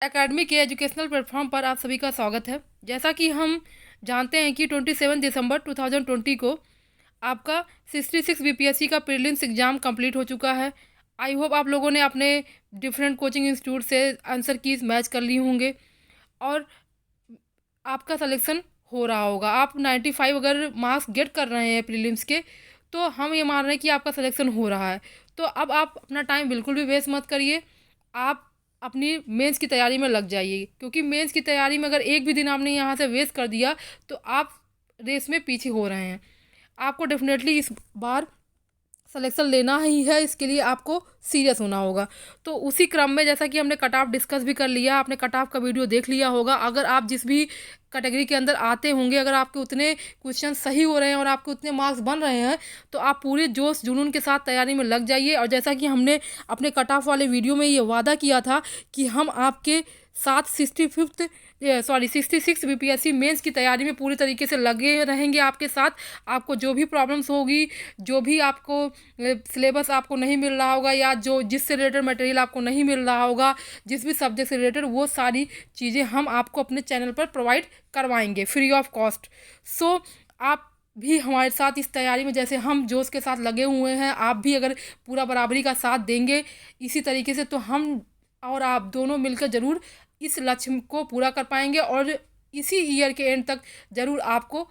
Academy के educational platform पर आप सभी का स्वागत है। जैसा कि हम जानते हैं कि 27 दिसंबर 2020 को आपका 66 बीपीएससी का प्रीलिम्स एग्ज़ाम कंप्लीट हो चुका है। आई होप आप लोगों ने अपने डिफरेंट कोचिंग इंस्टीट्यूट से आंसर कीज मैच कर ली होंगे और आपका सिलेक्शन हो रहा होगा। आप 95 अगर मार्क्स गेट कर रहे हैं प्रीलिम्स के, तो हम ये मान रहे हैं कि आपका सिलेक्शन हो रहा है। तो अब आप अपना टाइम बिल्कुल भी वेस्ट मत करिए, आप अपनी मेंस की तैयारी में लग जाइए, क्योंकि मेंस की तैयारी में अगर एक भी दिन आपने यहाँ से वेस्ट कर दिया तो आप रेस में पीछे हो रहे हैं। आपको डेफिनेटली इस बार सिलेक्शन लेना ही है, इसके लिए आपको सीरियस होना होगा। तो उसी क्रम में जैसा कि हमने कट ऑफ डिस्कस भी कर लिया, आपने कट ऑफ का वीडियो देख लिया होगा। अगर आप जिस भी कैटेगरी के अंदर आते होंगे, अगर आपके उतने क्वेश्चन सही हो रहे हैं और आपके उतने मार्क्स बन रहे हैं, तो आप पूरे जोश जुनून के साथ तैयारी में लग जाइए। और जैसा कि हमने अपने कट ऑफ वाले वीडियो में ये वादा किया था कि हम आपके साथ 66 बीपीएससी मेंस की तैयारी में पूरी तरीके से लगे रहेंगे आपके साथ। आपको जो भी प्रॉब्लम्स होगी, जो भी आपको सिलेबस आपको नहीं मिल रहा होगा, या जो जिससे रिलेटेड मटेरियल आपको नहीं मिल रहा होगा, जिस भी सब्जेक्ट से रिलेटेड, वो सारी चीज़ें हम आपको अपने चैनल पर प्रोवाइड करवाएंगे फ्री ऑफ कॉस्ट। सो आप भी हमारे साथ इस तैयारी में, जैसे हम जोश के साथ लगे हुए हैं, आप भी अगर पूरा बराबरी का साथ देंगे इसी तरीके से, तो हम और आप दोनों मिलकर ज़रूर इस लक्ष्य को पूरा कर पाएंगे और इसी ईयर के एंड तक ज़रूर आपको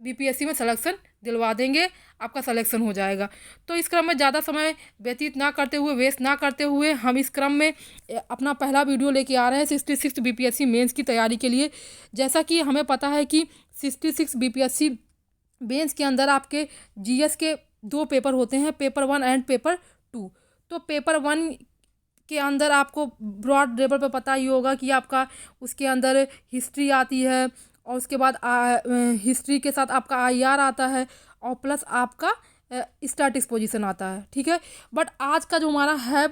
बीपीएससी में सिलेक्शन दिलवा देंगे, आपका सिलेक्शन हो जाएगा। तो इस क्रम में ज़्यादा समय व्यतीत ना करते हुए, वेस्ट ना करते हुए, हम इस क्रम में अपना पहला वीडियो लेके आ रहे हैं 66 बीपीएससी मेंस की तैयारी के लिए। जैसा कि हमें पता है कि 66 बीपीएससी मेंस के अंदर आपके जीएस के दो पेपर होते हैं, पेपर 1 एंड पेपर 2। तो पेपर 1 के अंदर आपको ब्रॉड लेवल पे पता ही होगा कि आपका उसके अंदर हिस्ट्री आती है, और उसके बाद हिस्ट्री के साथ आपका आईआर आता है, और प्लस आपका स्टैटिक्स पोजीशन आता है, ठीक है। बट आज का जो हमारा है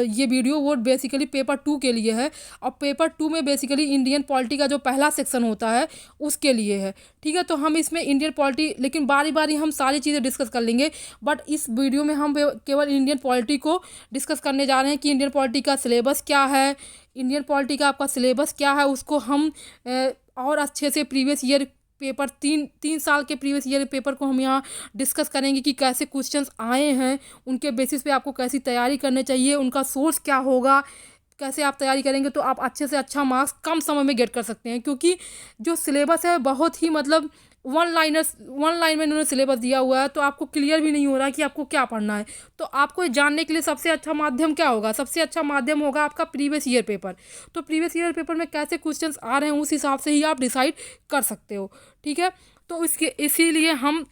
ये वीडियो, वो बेसिकली पेपर 2 के लिए है। और पेपर 2 में बेसिकली इंडियन पॉलिटी का जो पहला सेक्शन होता है उसके लिए है, ठीक है। तो हम इसमें इंडियन पॉलिटी, लेकिन बारी बारी हम सारी चीज़ें डिस्कस कर लेंगे, बट इस वीडियो में हम केवल इंडियन पॉलिटी को डिस्कस करने जा रहे हैं कि इंडियन पॉलिटी का सिलेबस क्या है, इंडियन पॉलिटी का आपका सिलेबस क्या है, उसको हम और अच्छे से प्रीवियस ईयर पेपर, तीन साल के प्रीवियस ईयर पेपर को हम यहाँ डिस्कस करेंगे कि कैसे क्वेश्चंस आए हैं, उनके बेसिस पे आपको कैसी तैयारी करनी चाहिए, उनका सोर्स क्या होगा, कैसे आप तैयारी करेंगे तो आप अच्छे से अच्छा मार्क्स कम समय में गेट कर सकते हैं। क्योंकि जो सिलेबस है बहुत ही मतलब वन लाइन में इन्होंने सिलेबस दिया हुआ है, तो आपको क्लियर भी नहीं हो रहा है कि आपको क्या पढ़ना है। तो आपको जानने के लिए सबसे अच्छा माध्यम क्या होगा? सबसे अच्छा माध्यम होगा आपका प्रीवियस ईयर पेपर। तो प्रीवियस ईयर पेपर में कैसे क्वेश्चंस आ रहे हैं उस हिसाब से ही आप डिसाइड कर सकते हो, ठीक है। तो इसीलिए हम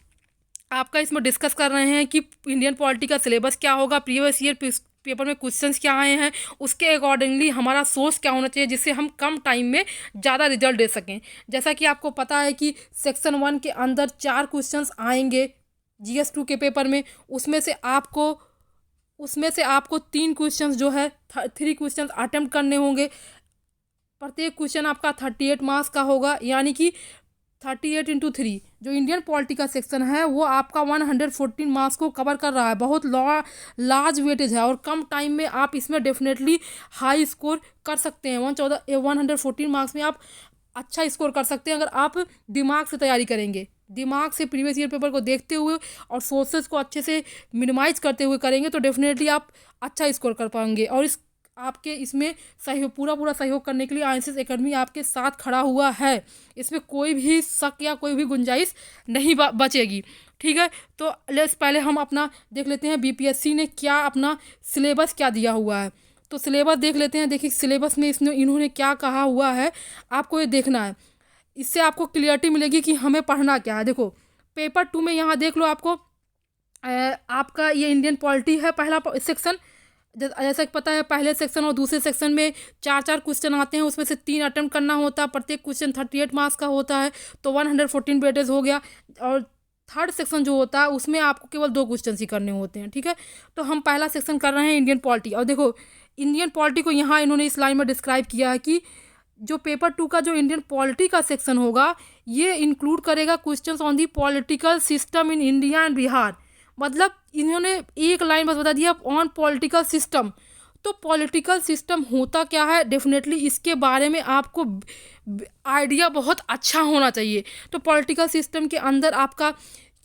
आपका इसमें डिस्कस कर रहे हैं कि इंडियन पॉलिटी का सिलेबस क्या होगा, प्रीवियस ईयर पेपर में क्वेश्चंस क्या आए हैं, उसके अकॉर्डिंगली हमारा सोर्स क्या होना चाहिए, जिससे हम कम टाइम में ज़्यादा रिजल्ट दे सकें। जैसा कि आपको पता है कि सेक्शन 1 के अंदर 4 क्वेश्चंस आएंगे जीएस 2 के पेपर में, उसमें से आपको 3 क्वेश्चंस जो है 3 क्वेश्चंस अटेम्प्ट करने होंगे। प्रत्येक क्वेश्चन आपका 38 मार्क्स का होगा, यानी कि 38 इंटू 3 जो इंडियन पॉलिटी का सेक्शन है वो आपका 114 मार्क्स को कवर कर रहा है। बहुत लार्ज वेटेज है और कम टाइम में आप इसमें डेफिनेटली हाई स्कोर कर सकते हैं। 114 मार्क्स में आप अच्छा स्कोर कर सकते हैं अगर आप दिमाग से तैयारी करेंगे, दिमाग से प्रीवियस ईयर पेपर को देखते हुए और सोर्सेज को अच्छे से मिनिमाइज करते हुए करेंगे, तो डेफिनेटली आप अच्छा स्कोर कर पाएंगे। और आपके इसमें पूरा सहयोग करने के लिए आईएनसीएस एकेडमी आपके साथ खड़ा हुआ है, इसमें कोई भी शक या कोई भी गुंजाइश नहीं बचेगी, ठीक है। तो पहले हम अपना देख लेते हैं बीपीएससी ने क्या अपना सिलेबस क्या दिया हुआ है। तो सिलेबस देख लेते हैं। देखिए सिलेबस में इन्होंने क्या कहा हुआ है, आपको ये देखना है, इससे आपको क्लियरिटी मिलेगी कि हमें पढ़ना क्या है। देखो पेपर 2 में यहाँ देख लो, आपको आपका ये इंडियन पॉलिटी है पहला सेक्शन। जैसा कि पता है पहले सेक्शन और दूसरे सेक्शन में 4 क्वेश्चन आते हैं, उसमें से 3 अटेम्प्ट करना होता है, प्रत्येक क्वेश्चन 38 मार्क्स का होता है, तो 114 वेटेज हो गया। और थर्ड सेक्शन जो होता है उसमें आपको केवल 2 क्वेश्चन ही करने होते हैं, ठीक है। तो हम पहला सेक्शन कर रहे हैं इंडियन पॉलिटी। और देखो इंडियन पॉलिटी को यहाँ इन्होंने इस लाइन में डिस्क्राइब किया है कि जो पेपर 2 का जो इंडियन पॉलिटी का सेक्शन होगा, ये इंक्लूड करेगा questions on the political system in India and Bihar. मतलब इन्होंने एक लाइन बस बता दिया ऑन पॉलिटिकल सिस्टम, तो पॉलिटिकल सिस्टम होता क्या है, डेफिनेटली इसके बारे में आपको आइडिया बहुत अच्छा होना चाहिए। तो पॉलिटिकल सिस्टम के अंदर आपका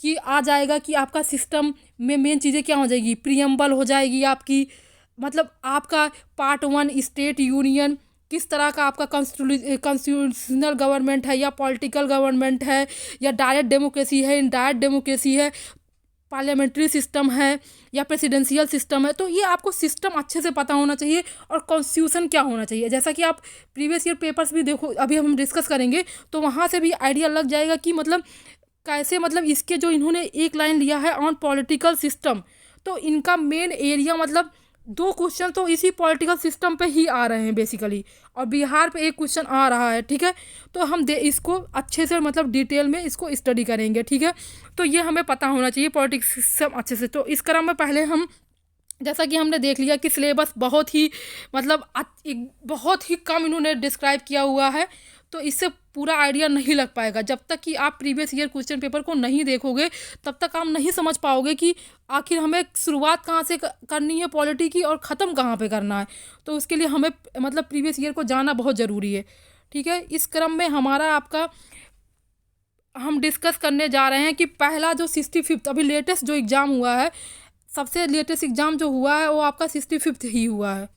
कि आ जाएगा कि आपका सिस्टम में मेन चीज़ें क्या हो जाएगी, प्रियम्बल हो जाएगी आपकी, मतलब आपका पार्ट 1 स्टेट यूनियन, किस तरह का आपका कॉन्स्टिट्यूशनल गवर्नमेंट है या पॉलिटिकल गवर्नमेंट है या डायरेक्ट डेमोक्रेसी है, इनडायरेक्ट डेमोक्रेसी है, पार्लियामेंट्री सिस्टम है या प्रेसिडेंशियल सिस्टम है। तो ये आपको सिस्टम अच्छे से पता होना चाहिए और कॉन्स्टिट्यूशन क्या होना चाहिए। जैसा कि आप प्रीवियस ईयर पेपर्स भी देखो, अभी हम डिस्कस करेंगे तो वहाँ से भी आइडिया लग जाएगा कि मतलब कैसे, मतलब इसके जो इन्होंने एक लाइन लिया है ऑन पॉलिटिकल सिस्टम, तो इनका मेन एरिया मतलब 2 क्वेश्चन तो इसी पॉलिटिकल सिस्टम पे ही आ रहे हैं बेसिकली, और बिहार पे एक क्वेश्चन आ रहा है, ठीक है। तो हम इसको अच्छे से मतलब डिटेल में इसको स्टडी करेंगे, ठीक है। तो ये हमें पता होना चाहिए पॉलिटिक्स सिस्टम अच्छे से। तो इस क्रम में पहले हम, जैसा कि हमने देख लिया कि सिलेबस बहुत ही मतलब बहुत ही कम इन्होंने डिस्क्राइब किया हुआ है, तो इससे पूरा आइडिया नहीं लग पाएगा। जब तक कि आप प्रीवियस ईयर क्वेश्चन पेपर को नहीं देखोगे तब तक आप नहीं समझ पाओगे कि आखिर हमें शुरुआत कहाँ से करनी है पॉलिटी की और ख़त्म कहाँ पे करना है। तो उसके लिए हमें मतलब प्रीवियस ईयर को जाना बहुत ज़रूरी है, ठीक है। इस क्रम में हमारा आपका हम डिस्कस करने जा रहे हैं कि पहला जो 65th अभी लेटेस्ट जो एग्ज़ाम हुआ है, सबसे लेटेस्ट एग्ज़ाम जो हुआ है वो आपका 65th ही हुआ है,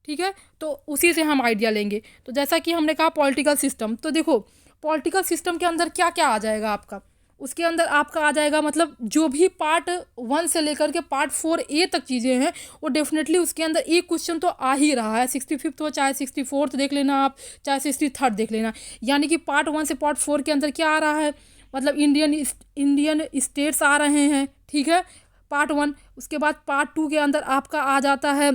ठीक है। तो उसी से हम आइडिया लेंगे। तो जैसा कि हमने कहा पॉलिटिकल सिस्टम, तो देखो पॉलिटिकल सिस्टम के अंदर क्या क्या आ जाएगा आपका, उसके अंदर आपका आ जाएगा मतलब जो भी पार्ट 1 से लेकर के पार्ट 4A तक चीज़ें हैं वो डेफिनेटली उसके अंदर एक क्वेश्चन तो आ ही रहा है। 65th हो चाहे 64th देख लेना आप, चाहे 63rd देख लेना, यानी कि पार्ट 1 से पार्ट 4 के अंदर क्या आ रहा है, मतलब इंडियन स्टेट्स आ रहे हैं, ठीक है, पार्ट 1। उसके बाद पार्ट 2 के अंदर आपका आ जाता है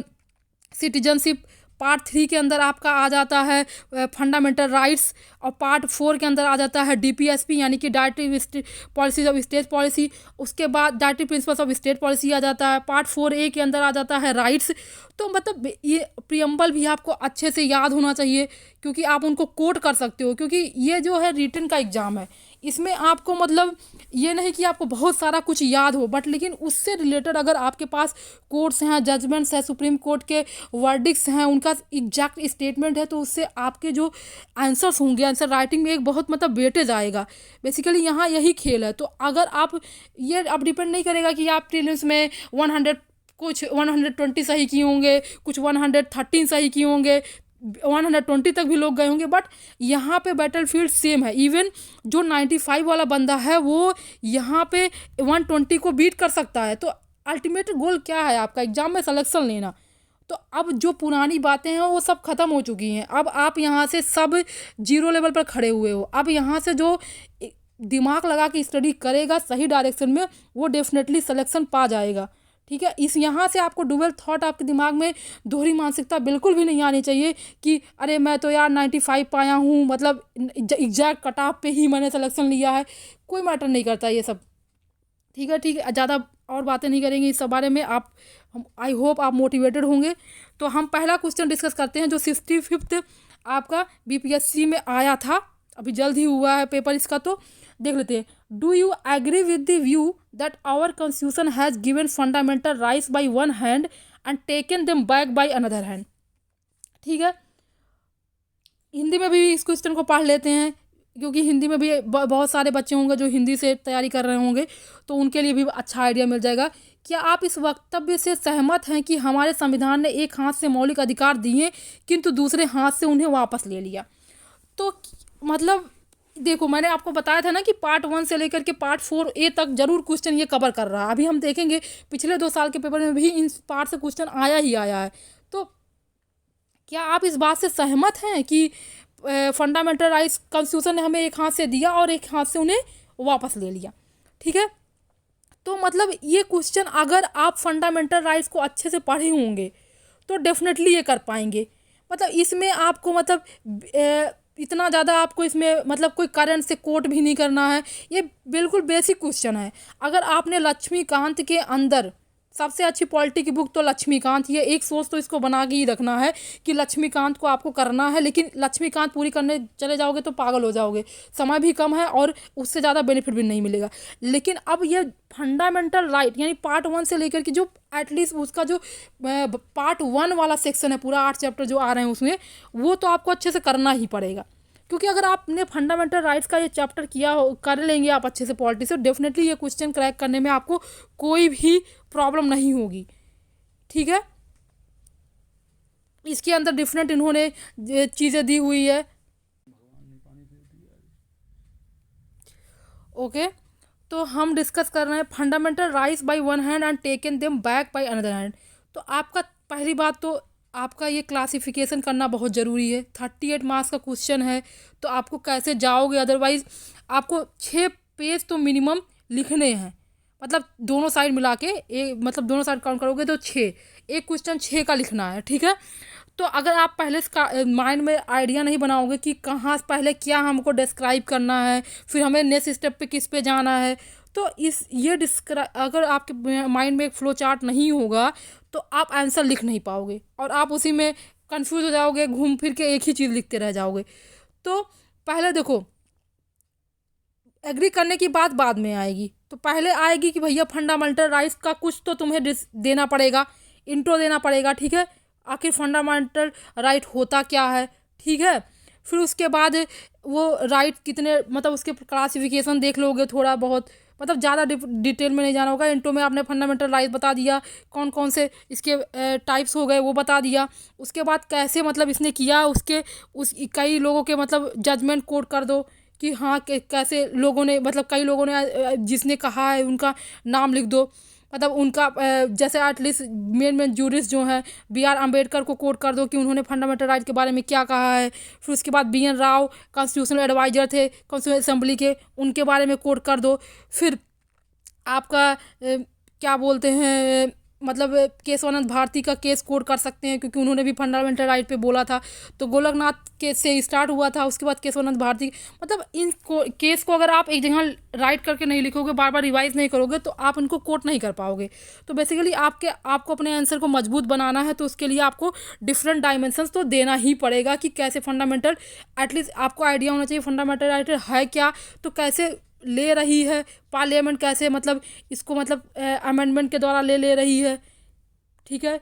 सिटीजनशिप, पार्ट 3 के अंदर आपका आ जाता है फंडामेंटल राइट्स, और पार्ट 4 के अंदर आ जाता है DPSP यानी कि directive policies of state policy. उसके बाद directive principles of state policy आ जाता है। पार्ट 4A के अंदर आ जाता है राइट्स। तो मतलब ये प्रियम्बल भी आपको अच्छे से याद होना चाहिए क्योंकि आप उनको कोट कर सकते हो, क्योंकि ये जो है रिटन का एग्ज़ाम है, इसमें आपको मतलब ये नहीं कि आपको बहुत सारा कुछ याद हो, बट लेकिन उससे रिलेटेड अगर आपके पास कोर्ट्स हैं, जजमेंट्स हैं, सुप्रीम कोर्ट के वर्डिक्ट्स हैं, उनका एग्जैक्ट स्टेटमेंट है, तो उससे आपके जो आंसर्स होंगे, आंसर राइटिंग में एक बहुत मतलब वेटेज आएगा। बेसिकली यहाँ यही खेल है। तो अगर आप ये अब डिपेंड नहीं करेगा कि आप प्रीलिम्स में 100 कुछ 120 सही किए होंगे, कुछ 113 सही किए होंगे, 120 तक भी लोग गए होंगे, बट यहाँ पे बैटलफील्ड सेम है। इवन जो 95 वाला बंदा है वो यहाँ पे 120 को बीट कर सकता है। तो अल्टीमेट गोल क्या है आपका, एग्जाम में सिलेक्शन लेना। तो अब जो पुरानी बातें हैं वो सब ख़त्म हो चुकी हैं। अब आप यहाँ से सब जीरो लेवल पर खड़े हुए हो। अब यहाँ से जो दिमाग लगा के स्टडी करेगा सही डायरेक्शन में वो डेफिनेटली सिलेक्शन पा जाएगा, ठीक है। इस यहाँ से आपको डुअल थॉट आपके दिमाग में दोहरी मानसिकता बिल्कुल भी नहीं आनी चाहिए कि अरे मैं तो यार 95 पाया हूँ, मतलब एग्जैक्ट कट ऑफ पे ही मैंने सिलेक्शन लिया है। कोई मैटर नहीं करता ये सब, ठीक है, ठीक है। ज़्यादा और बातें नहीं करेंगे इस बारे में। आप आई होप आप मोटिवेटेड होंगे। तो हम पहला क्वेश्चन डिस्कस करते हैं जो 65th आपका BPSC में आया था, अभी जल्द ही हुआ है पेपर इसका। तो देख लेते हैं। Do you agree with the view that our constitution has given fundamental rights by one hand and taken them back by another hand, ठीक है। हिंदी में भी इस क्वेश्चन को पढ़ लेते हैं क्योंकि हिंदी में भी बहुत सारे बच्चे होंगे जो हिंदी से तैयारी कर रहे होंगे, तो उनके लिए भी अच्छा आइडिया मिल जाएगा। क्या आप इस वक्तव्य से सहमत हैं कि हमारे संविधान ने एक हाथ से मौलिक अधिकार दिए किंतु दूसरे हाथ से उन्हें वापस ले लिया? तो मतलब देखो मैंने आपको बताया था ना कि पार्ट 1 से लेकर के पार्ट 4A तक जरूर क्वेश्चन ये कवर कर रहा है। अभी हम देखेंगे पिछले 2 साल के पेपर में भी इन पार्ट से क्वेश्चन आया ही आया है। तो क्या आप इस बात से सहमत हैं कि फंडामेंटल राइट्स कॉन्स्टिट्यूशन ने हमें एक हाथ से दिया और एक हाथ से उन्हें वापस ले लिया, ठीक है। तो मतलब ये क्वेश्चन अगर आप फंडामेंटल राइट्स को अच्छे से पढ़े होंगे तो डेफिनेटली ये कर पाएंगे। मतलब इसमें आपको मतलब इतना ज़्यादा आपको इसमें मतलब कोई करंट से कोट भी नहीं करना है। ये बिल्कुल बेसिक क्वेश्चन है। अगर आपने लक्ष्मीकांत के अंदर सबसे अच्छी पॉलिटी की बुक तो लक्ष्मीकांत ही है। एक सोच तो इसको बना के ही रखना है कि लक्ष्मीकांत को आपको करना है, लेकिन लक्ष्मीकांत पूरी करने चले जाओगे तो पागल हो जाओगे, समय भी कम है और उससे ज़्यादा बेनिफिट भी नहीं मिलेगा। लेकिन अब ये फंडामेंटल राइट यानी पार्ट 1 से लेकर के जो एटलीस्ट उसका जो पार्ट 1 वाला सेक्शन है, पूरा 8 चैप्टर जो आ रहे हैं उसमें, वो तो आपको अच्छे से करना ही पड़ेगा। क्योंकि अगर आपने फंडामेंटल राइट्स का ये चैप्टर किया हो, कर लेंगे आप अच्छे से पॉलिटी से, डेफिनेटली ये क्वेश्चन क्रैक करने में आपको कोई भी प्रॉब्लम नहीं होगी। ठीक है, इसके अंदर डिफरेंट इन्होंने चीज़ें दी हुई है। ओके, तो हम डिस्कस कर रहे हैं fundamental rights by one hand and taken them back by another hand. तो आपका पहली बात तो आपका ये क्लासिफिकेशन करना बहुत ज़रूरी है। 38 मार्क्स का क्वेश्चन है, तो आपको कैसे जाओगे, अदरवाइज आपको 6 पेज तो मिनिमम लिखने हैं। मतलब दोनों साइड मिला के मतलब दोनों साइड काउंट करोगे तो 6, एक क्वेश्चन 6 का लिखना है। ठीक है, तो अगर आप पहले इसका माइंड में आइडिया नहीं बनाओगे कि कहाँ पहले क्या हमको डिस्क्राइब करना है, फिर हमें नेक्स्ट स्टेप पे किस पे जाना है, तो अगर आपके माइंड में एक फ्लो चार्ट नहीं होगा तो आप आंसर लिख नहीं पाओगे और आप उसी में कंफ्यूज हो जाओगे, घूम फिर के एक ही चीज़ लिखते रह जाओगे। तो पहले देखो, एग्री करने की बात बाद में आएगी, तो पहले आएगी कि भैया फंडामेंटल राइट्स का कुछ तो तुम्हें देना पड़ेगा, इंट्रो देना पड़ेगा। ठीक है, आखिर फंडामेंटल राइट होता क्या है। ठीक है, फिर उसके बाद वो राइट कितने, मतलब उसके क्लासिफिकेशन देख लोगे थोड़ा बहुत, मतलब ज़्यादा डिटेल में नहीं जाना होगा। इंट्रो में आपने फंडामेंटल राइट बता दिया, कौन कौन से इसके टाइप्स हो गए वो बता दिया। उसके बाद कैसे मतलब इसने किया, उस कई लोगों के मतलब जजमेंट कोट कर दो कि हाँ कैसे लोगों ने, मतलब कई लोगों ने जिसने कहा है उनका नाम लिख दो, मतलब उनका जैसे एटलीस्ट मेन जूरिस्ट जो हैं B.R. अम्बेडकर को कोट कर दो कि उन्होंने फंडामेंटल राइट के बारे में क्या कहा है। फिर उसके बाद B.N. राव कॉन्स्टिट्यूशनल एडवाइजर थे कॉन्स्टिट्यूशनल असेंबली के, उनके बारे में कोट कर दो। फिर आपका क्या बोलते हैं, मतलब केशवानंद भारती का केस कोट कर सकते हैं क्योंकि उन्होंने भी फंडामेंटल राइट पे बोला था। तो गोलकनाथ केस से स्टार्ट हुआ था, उसके बाद केशवानंद भारती, मतलब इन केस को अगर आप एक जगह राइट करके नहीं लिखोगे, बार बार रिवाइज नहीं करोगे, तो आप इनको कोट नहीं कर पाओगे। तो बेसिकली आपको अपने आंसर को मजबूत बनाना है, तो उसके लिए आपको डिफरेंट डायमेंशंस तो देना ही पड़ेगा कि कैसे फंडामेंटल, एटलीस्ट आपको आइडिया होना चाहिए फंडामेंटल राइट है क्या, तो कैसे ले रही है पार्लियामेंट, कैसे मतलब इसको मतलब अमेंडमेंट के द्वारा ले रही है। ठीक है,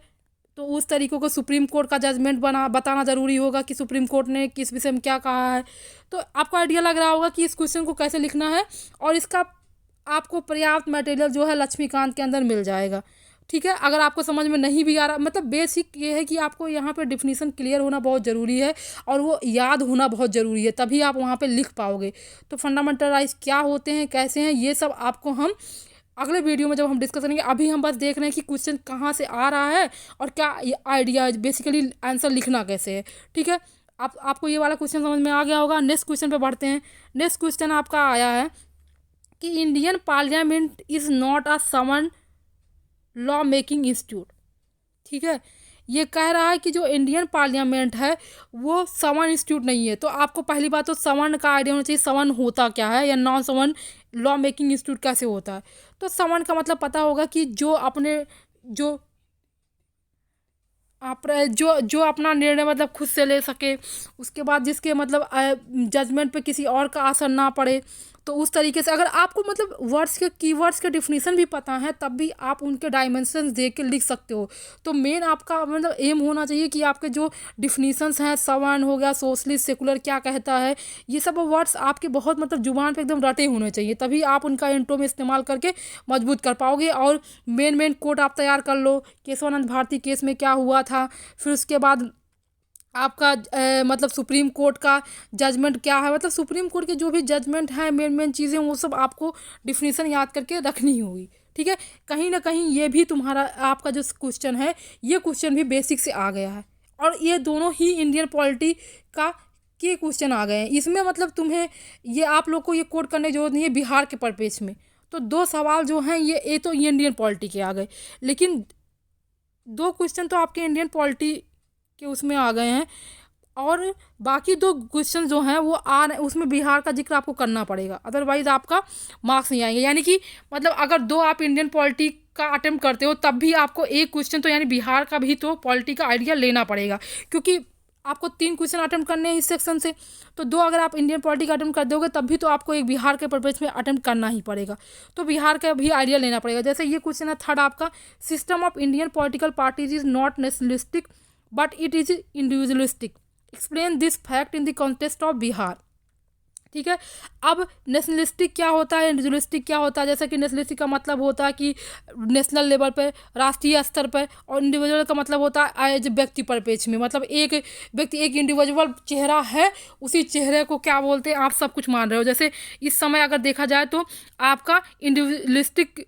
तो उस तरीक़ों को सुप्रीम कोर्ट का जजमेंट बताना ज़रूरी होगा कि सुप्रीम कोर्ट ने किस विषय में क्या कहा है। तो आपको आइडिया लग रहा होगा कि इस क्वेश्चन को कैसे लिखना है, और इसका आपको पर्याप्त मटेरियल जो है लक्ष्मीकांत के अंदर मिल जाएगा। ठीक है, अगर आपको समझ में नहीं भी आ रहा, मतलब बेसिक ये है कि आपको यहाँ पे डिफिनीसन क्लियर होना बहुत ज़रूरी है और वो याद होना बहुत ज़रूरी है, तभी आप वहाँ पे लिख पाओगे। तो फंडामेंटल राइट्स क्या होते हैं, कैसे हैं, ये सब आपको हम अगले वीडियो में जब हम डिस्कस करेंगे। अभी हम बस देख रहे हैं कि क्वेश्चन कहाँ से आ रहा है और क्या आइडिया, बेसिकली आंसर लिखना कैसे है। ठीक है, आपको ये वाला क्वेश्चन समझ में आ गया होगा। नेक्स्ट क्वेश्चन पे बढ़ते हैं। नेक्स्ट क्वेश्चन आपका आया है कि Indian parliament is not a sovereign law making institute. ठीक है, ये कह रहा है कि जो इंडियन पार्लियामेंट है वो समन इंस्टीट्यूट नहीं है। तो आपको पहली बात तो समन का आइडिया होना चाहिए, समन होता क्या है, या नॉन समन लॉ मेकिंग इंस्टीट्यूट कैसे होता है। तो समन का मतलब पता होगा कि जो अपने जो अपना निर्णय मतलब खुद से ले सके, उसके बाद जिसके मतलब जजमेंट पे किसी और का असर ना पड़े। तो उस तरीके से अगर आपको मतलब वर्ड्स के कीवर्ड्स के डिफिनीसन भी पता है, तब भी आप उनके डायमेंशंस देख के लिख सकते हो। तो मेन आपका मतलब एम होना चाहिए कि आपके जो डिफिनीसन्स हैं, सवर्ण हो गया, सोशलिस्ट, सेकुलर क्या कहता है, ये सब वर्ड्स आपके बहुत मतलब जुबान पे एकदम रटे होने चाहिए, तभी आप उनका इंट्रो में इस्तेमाल करके मजबूत कर पाओगे। और मेन कोट आप तैयार कर लो, केशवानंद भारती केस में क्या हुआ था, फिर उसके बाद आपका मतलब सुप्रीम कोर्ट का जजमेंट क्या है, मतलब सुप्रीम कोर्ट के जो भी जजमेंट है, मेन चीज़ें, वो सब आपको डिफिनीसन याद करके रखनी होगी। ठीक है, कहीं ना कहीं ये भी तुम्हारा आपका जो क्वेश्चन है, ये क्वेश्चन भी बेसिक से आ गया है, और ये दोनों ही इंडियन पॉलिटी का के क्वेश्चन आ गए हैं। इसमें मतलब तुम्हें ये आप लोग को ये कोट करने की जरूरत नहीं है बिहार के परिपेक्ष में। तो 2 सवाल जो हैं ये तो इंडियन पॉलिटी के आ गए, लेकिन 2 क्वेश्चन तो आपके इंडियन पॉलिटी के उसमें आ गए हैं। और बाकी 2 क्वेश्चन जो हैं वो उसमें बिहार का जिक्र आपको करना पड़ेगा, अदरवाइज आपका मार्क्स नहीं आएंगे। यानी कि मतलब अगर 2 आप इंडियन पॉलिटी का अटेम्प्ट करते हो तब भी आपको 1 क्वेश्चन तो यानी बिहार का भी तो पॉलिटी का आइडिया लेना पड़ेगा, क्योंकि आपको 3 क्वेश्चन अटेम्प्ट करने हैं इस सेक्शन से, तो 2 अगर आप इंडियन पॉलिटी का अटेम्प्ट कर दोगे तब भी तो आपको एक बिहार के पर्पज में अटेम्प्ट करना ही पड़ेगा, तो बिहार का भी आइडिया लेना पड़ेगा। जैसे ये क्वेश्चन है थर्ड आपका, system of Indian political parties is not nationalistic but it is individualistic, explain this fact in the context of Bihar. ठीक है, अब नेशनलिस्टिक क्या होता है, इंडिविजुअलिस्टिक क्या होता है। जैसे कि नेशनलिस्टिक का मतलब होता है कि नेशनल लेवल पर, राष्ट्रीय स्तर पर, और इंडिविजुअल का मतलब होता है एज व्यक्ति परिप्रेक्ष्य में, मतलब एक व्यक्ति, एक इंडिविजुअल चेहरा है, उसी चेहरे को क्या बोलते हैं आप सब कुछ मान रहे हो। जैसे इस समय अगर देखा जाए तो आपका इंडिविजुअलिस्टिक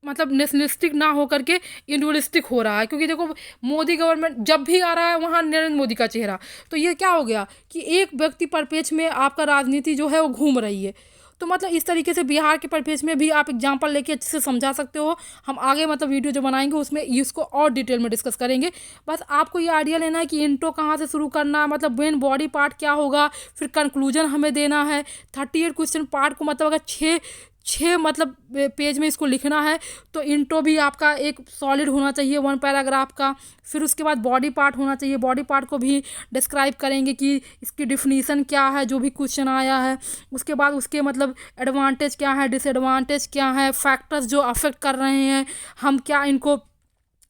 मतलब नेशनलिस्टिक ना होकर के इंडिविजुअलिस्टिक हो रहा है, क्योंकि देखो मोदी गवर्नमेंट जब भी आ रहा है वहाँ नरेंद्र मोदी का चेहरा, तो ये क्या हो गया कि एक व्यक्ति परिप्रेक्ष्य में आपका राजनीति जो है वो घूम रही है। तो मतलब इस तरीके से बिहार के परिप्रेक्ष्य में भी आप एग्जाम्पल लेके अच्छे से समझा सकते हो। हम आगे मतलब वीडियो जो बनाएंगे उसमें इसको और डिटेल में डिस्कस करेंगे। बस आपको ये आइडिया लेना है कि इंट्रो कहाँ से शुरू करना है, मतलब मेन बॉडी पार्ट क्या होगा, फिर कंक्लूजन हमें देना है। 38 क्वेश्चन पार्ट को मतलब अगर छः मतलब पेज में इसको लिखना है तो इंट्रो भी आपका एक सॉलिड होना चाहिए 1 पैराग्राफ का। फिर उसके बाद बॉडी पार्ट होना चाहिए, बॉडी पार्ट को भी डिस्क्राइब करेंगे कि इसकी डिफिनीसन क्या है जो भी क्वेश्चन आया है। उसके बाद उसके मतलब एडवांटेज क्या है, डिसएडवांटेज क्या है, फैक्टर्स जो अफेक्ट कर रहे हैं, हम क्या इनको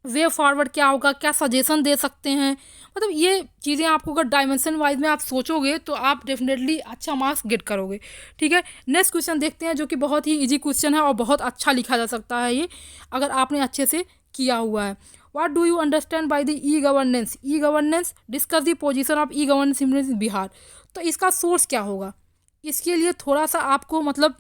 वे फॉरवर्ड क्या होगा, क्या सजेशन दे सकते हैं। मतलब ये चीज़ें आपको अगर डायमेंशन वाइज में आप सोचोगे तो आप डेफिनेटली अच्छा मार्क्स गेट करोगे। ठीक है, नेक्स्ट क्वेश्चन देखते हैं जो कि बहुत ही इजी क्वेश्चन है और बहुत अच्छा लिखा जा सकता है ये अगर आपने अच्छे से किया हुआ है। What do you understand by the e governance, e governance discuss the position of e governance in Bihar. तो इसका सोर्स क्या होगा, इसके लिए थोड़ा सा आपको मतलब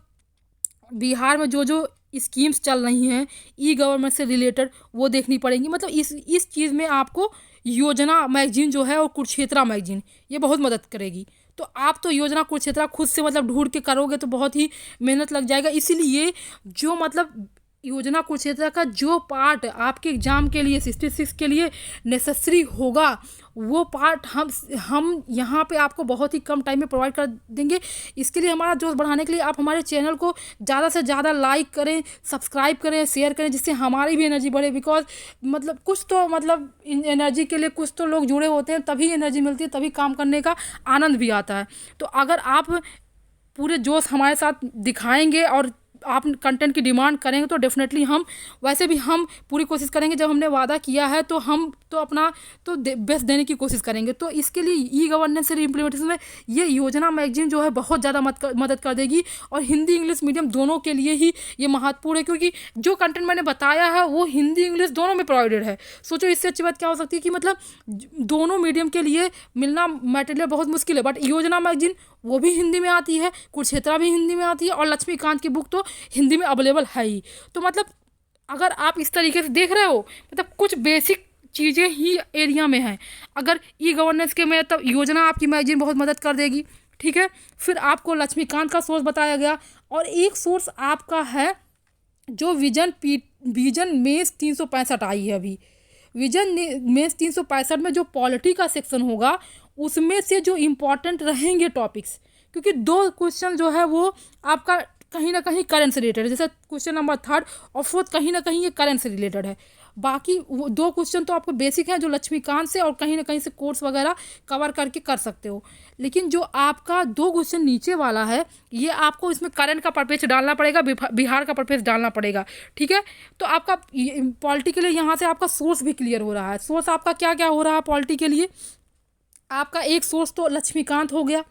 बिहार में जो स्कीम्स चल रही हैं ई गवर्नमेंट से रिलेटेड वो देखनी पड़ेंगी। मतलब इस चीज़ में आपको योजना मैगजीन जो है और कुरुक्षेत्रा मैगजीन ये बहुत मदद करेगी। तो आप तो योजना कुरुक्षेत्रा खुद से मतलब ढूंढ के करोगे तो बहुत ही मेहनत लग जाएगा। इसीलिए जो मतलब योजना कुरुक्षेत्र का जो पार्ट आपके एग्ज़ाम के लिए 66 के लिए नेसेसरी होगा वो पार्ट हम यहाँ पे आपको बहुत ही कम टाइम में प्रोवाइड कर देंगे। इसके लिए हमारा जोश बढ़ाने के लिए आप हमारे चैनल को ज़्यादा से ज़्यादा लाइक करें, सब्सक्राइब करें, शेयर करें, जिससे हमारी भी एनर्जी बढ़े। बिकॉज मतलब कुछ तो मतलब एनर्जी के लिए कुछ तो लोग जुड़े होते हैं, तभी एनर्जी मिलती है, तभी काम करने का आनंद भी आता है। तो अगर आप पूरे जोश हमारे साथ दिखाएंगे और आप कंटेंट की डिमांड करेंगे तो डेफिनेटली हम वैसे भी हम पूरी कोशिश करेंगे। जब हमने वादा किया है तो हम तो अपना तो बेस्ट देने की कोशिश करेंगे। तो इसके लिए ई गवर्नेंस से इम्प्लीमेंटेशन में ये योजना मैगजीन जो है बहुत ज़्यादा मदद कर देगी। और हिंदी इंग्लिश मीडियम दोनों के लिए ही ये महत्वपूर्ण है, क्योंकि जो कंटेंट मैंने बताया है वो हिंदी इंग्लिश दोनों में प्रोवाइडेड है। सोचो इससे अच्छी बात क्या हो सकती है कि मतलब दोनों मीडियम के लिए मिलना मटेरियल बहुत मुश्किल है। बट योजना मैगजीन वो भी हिंदी में आती है, कुरुक्षेत्रा भी हिंदी में आती है और लक्ष्मीकांत की बुक तो हिंदी में अवेलेबल है ही। तो मतलब अगर आप इस तरीके से देख रहे हो मतलब कुछ बेसिक चीज़ें ही एरिया में हैं। अगर ई गवर्नेंस के में तब योजना आपकी मैगजीन बहुत मदद कर देगी। ठीक है, फिर आपको लक्ष्मीकांत का सोर्स बताया गया और एक सोर्स आपका है जो विजन मेंस 365 आई है अभी। विजन मेंस 365 में जो पॉलिटी का सेक्शन होगा उसमें से जो इम्पोर्टेंट रहेंगे टॉपिक्स, क्योंकि 2 क्वेश्चन जो है वो आपका कहीं ना कहीं करंट से रिलेटेड है। जैसे क्वेश्चन नंबर 3 और 4 कहीं ना कहीं ये करंट से रिलेटेड है। बाकी वो 2 क्वेश्चन तो आपको बेसिक हैं जो लक्ष्मीकांत से और कहीं ना कहीं से कोर्स वगैरह कवर करके कर सकते हो। लेकिन जो आपका 2 क्वेश्चन नीचे वाला है ये आपको इसमें करंट का परपेज डालना पड़ेगा, बिहार का परपेज डालना पड़ेगा। ठीक है, तो आपका पॉलिटी के लिए यहाँ से आपका सोर्स भी क्लियर हो रहा है। सोर्स आपका क्या क्या हो रहा है पॉलिटी के लिए, आपका एक सोर्स तो लक्ष्मीकांत हो गया,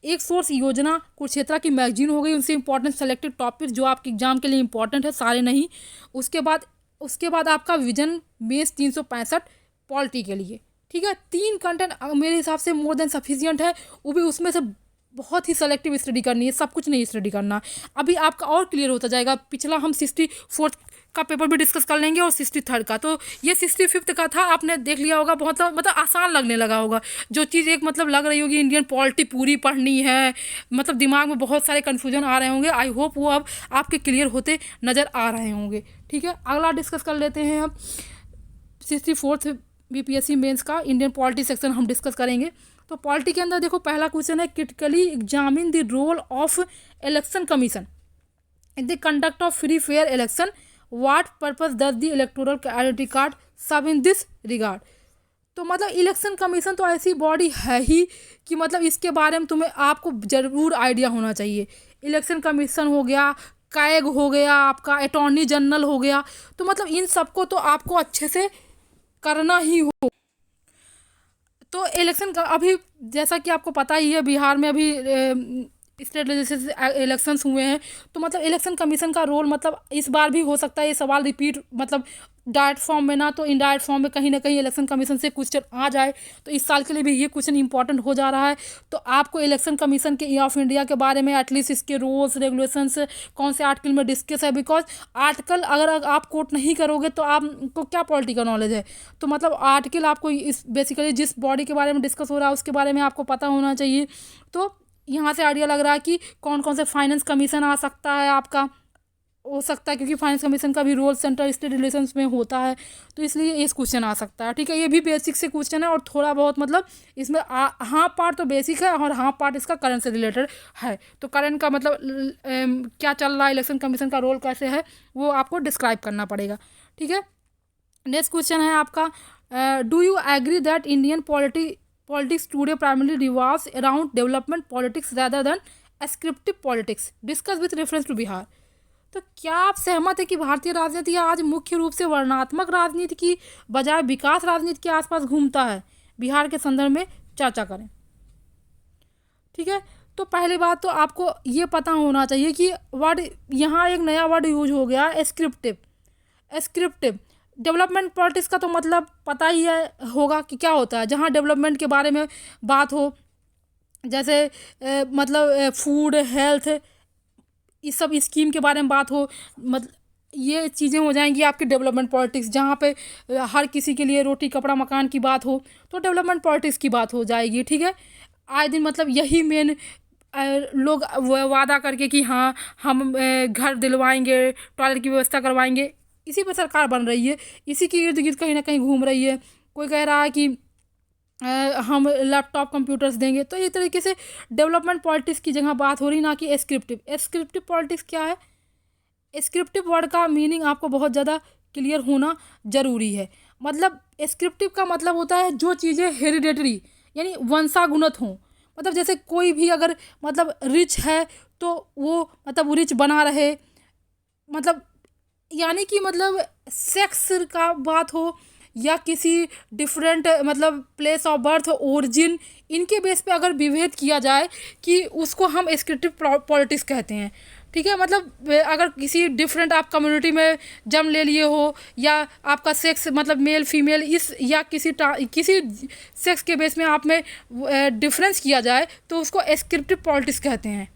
एक सोर्स योजना कुरुक्षेत्रा की मैगजीन हो गई, उनसे इंपॉर्टेंट सेलेक्टेड टॉपिक जो आपके एग्जाम के लिए इंपॉर्टेंट है, सारे नहीं। उसके बाद आपका विजन मेंस 365 पॉलिटी के लिए। ठीक है, 3 कंटेंट मेरे हिसाब से मोर देन सफिशिएंट है। वो भी उसमें से बहुत ही सेलेक्टिव स्टडी करनी है, सब कुछ नहीं स्टडी करना। अभी आपका और क्लियर होता जाएगा। पिछला हम 64 का पेपर भी डिस्कस कर लेंगे और 63 का, तो ये 65 का था, आपने देख लिया होगा। बहुत मतलब आसान लगने लगा होगा। जो चीज़ एक मतलब लग रही होगी इंडियन पॉलिटी पूरी पढ़नी है, मतलब दिमाग में बहुत सारे कन्फ्यूजन आ रहे होंगे, आई होप वो अब आपके क्लियर होते नज़र आ रहे होंगे। ठीक है, अगला डिस्कस कर लेते हैं हम 64th BPSC मेंस का इंडियन पॉलिटी सेक्शन हम डिस्कस करेंगे। तो पॉलिटी के अंदर देखो पहला क्वेश्चन है, critically examine the role of election commission in the conduct of free fair election, what purpose does the electoral identity card serve in this regard. तो मतलब इलेक्शन कमीशन तो ऐसी बॉडी है ही कि मतलब इसके बारे में तुम्हें आपको ज़रूर आइडिया होना चाहिए। इलेक्शन कमीशन हो गया, कैग हो गया, आपका अटॉर्नी जनरल हो गया, तो मतलब इन सबको तो आपको अच्छे से करना ही हो। तो इलेक्शन का अभी जैसा कि आपको पता ही है, बिहार में अभी स्टेट लेजिस्लेटिव इलेक्शंस हुए हैं, तो मतलब इलेक्शन कमीशन का रोल मतलब इस बार भी हो सकता है ये सवाल रिपीट, मतलब डायरेक्ट फॉर्म में ना तो इनडायरेक्ट फॉर्म में कहीं ना कहीं इलेक्शन कमीशन से क्वेश्चन आ जाए, तो इस साल के लिए भी ये क्वेश्चन इंपॉर्टेंट हो जा रहा है। तो आपको इलेक्शन कमीशन के ऑफ इंडिया के बारे में एटलीस्ट इसके रूल्स रेगुलेशंस कौन से आर्टिकल में डिस्कस है, बिकॉज आर्टिकल अगर आप कोट नहीं करोगे तो आपको क्या पॉलिटिकल नॉलेज है। तो मतलब आर्टिकल आपको इस बेसिकली जिस बॉडी के बारे में डिस्कस हो रहा है उसके बारे में आपको पता होना चाहिए। तो यहाँ से आइडिया लग रहा है कि कौन कौन से फाइनेंस कमीशन आ सकता है, आपका हो सकता है, क्योंकि फाइनेंस कमीशन का भी रोल सेंट्रल स्टेट रिलेशंस में होता है, तो इसलिए इस क्वेश्चन आ सकता है। ठीक है, ये भी बेसिक से क्वेश्चन है और थोड़ा बहुत मतलब इसमें हाँ पार्ट तो बेसिक है और हाँ पार्ट इसका करंट से रिलेटेड है। तो करंट का मतलब क्या चल रहा है, इलेक्शन कमीशन का रोल कैसे है, वो आपको डिस्क्राइब करना पड़ेगा। ठीक है, नेक्स्ट क्वेश्चन है आपका, do you agree that Indian politics today primarily revolves around development politics rather than ascriptive politics, discuss with reference to Bihar. तो क्या आप सहमत है कि भारतीय राजनीति आज मुख्य रूप से वर्णात्मक राजनीति की बजाय विकास राजनीति के आसपास घूमता है? बिहार के संदर्भ में चर्चा करें। ठीक है, तो पहली बात तो आपको ये पता होना चाहिए कि वर्ड, यहाँ एक नया वर्ड यूज हो गया, एस्क्रिप्टिव। डेवलपमेंट पॉलिटिक्स का तो मतलब पता ही है होगा कि क्या होता है, जहाँ डेवलपमेंट के बारे में बात हो, जैसे मतलब फूड, हेल्थ, इस सब स्कीम के बारे में बात हो, मतलब ये चीज़ें हो जाएंगी आपकी डेवलपमेंट पॉलिटिक्स। जहाँ पे हर किसी के लिए रोटी कपड़ा मकान की बात हो तो डेवलपमेंट पॉलिटिक्स की बात हो जाएगी। ठीक है, आए दिन मतलब यही मेन लोग वादा करके कि हाँ हम घर दिलवाएंगे, टॉयलेट की व्यवस्था करवाएंगे, इसी पर सरकार बन रही है, इसी के इर्द गिर्द कहीं ना कहीं घूम रही है। कोई कह रहा है कि हम लैपटॉप कंप्यूटर्स देंगे, तो ये तरीके से डेवलपमेंट पॉलिटिक्स की जगह बात हो रही, ना कि एस्क्रिप्टिव पॉलिटिक्स क्या है। एस्क्रिप्टिव वर्ड का मीनिंग आपको बहुत ज़्यादा क्लियर होना ज़रूरी है। मतलब एस्क्रिप्टिव का मतलब होता है जो चीज़ें हेरिडेटरी यानी वंशागुणत हों, मतलब जैसे कोई भी अगर मतलब रिच है तो वो मतलब रिच बना रहे, मतलब यानी कि मतलब सेक्स का बात हो या किसी डिफरेंट मतलब प्लेस ऑफ बर्थ, ओरिजिन, इनके बेस पे अगर विभेद किया जाए कि उसको हम एस्क्रिप्टिव पॉलिटिक्स कहते हैं। ठीक है, मतलब अगर किसी डिफरेंट आप कम्युनिटी में जन्म ले लिए हो या आपका सेक्स मतलब मेल फीमेल इस या किसी सेक्स के बेस में आप में डिफरेंस किया जाए तो उसको एस्क्रिप्टिव पॉलिटिक्स कहते हैं।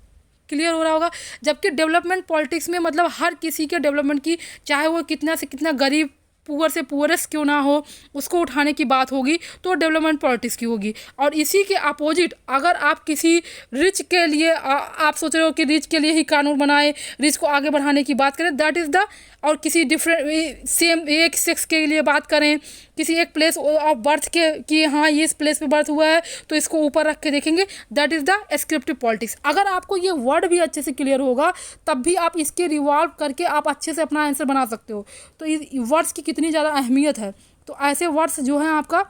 क्लियर हो रहा होगा। जबकि डेवलपमेंट पॉलिटिक्स में मतलब हर किसी के डेवलपमेंट की, चाहे वो कितना से कितना गरीब, पुअर से पुअरेस्ट क्यों ना हो, उसको उठाने की बात होगी तो डेवलपमेंट पॉलिटिक्स की होगी। और इसी के अपोजिट अगर आप किसी रिच के लिए आप सोच रहे हो कि रिच के लिए ही कानून बनाए, रिच को आगे बढ़ाने की बात करें, दैट इज़ द, और किसी डिफरेंट सेम एक सेक्स के लिए बात करें, किसी एक प्लेस ऑफ बर्थ के कि हाँ ये इस प्लेस पे बर्थ हुआ है तो इसको ऊपर रख के देखेंगे, दैट इज़ द एस्क्रिप्टिव पॉलिटिक्स। अगर आपको ये वर्ड भी अच्छे से क्लियर होगा तब भी आप इसके रिवॉल्व करके आप अच्छे से अपना आंसर बना सकते हो। तो इस वर्ड्स की कितनी ज़्यादा अहमियत है, तो ऐसे वर्ड्स जो हैं आपका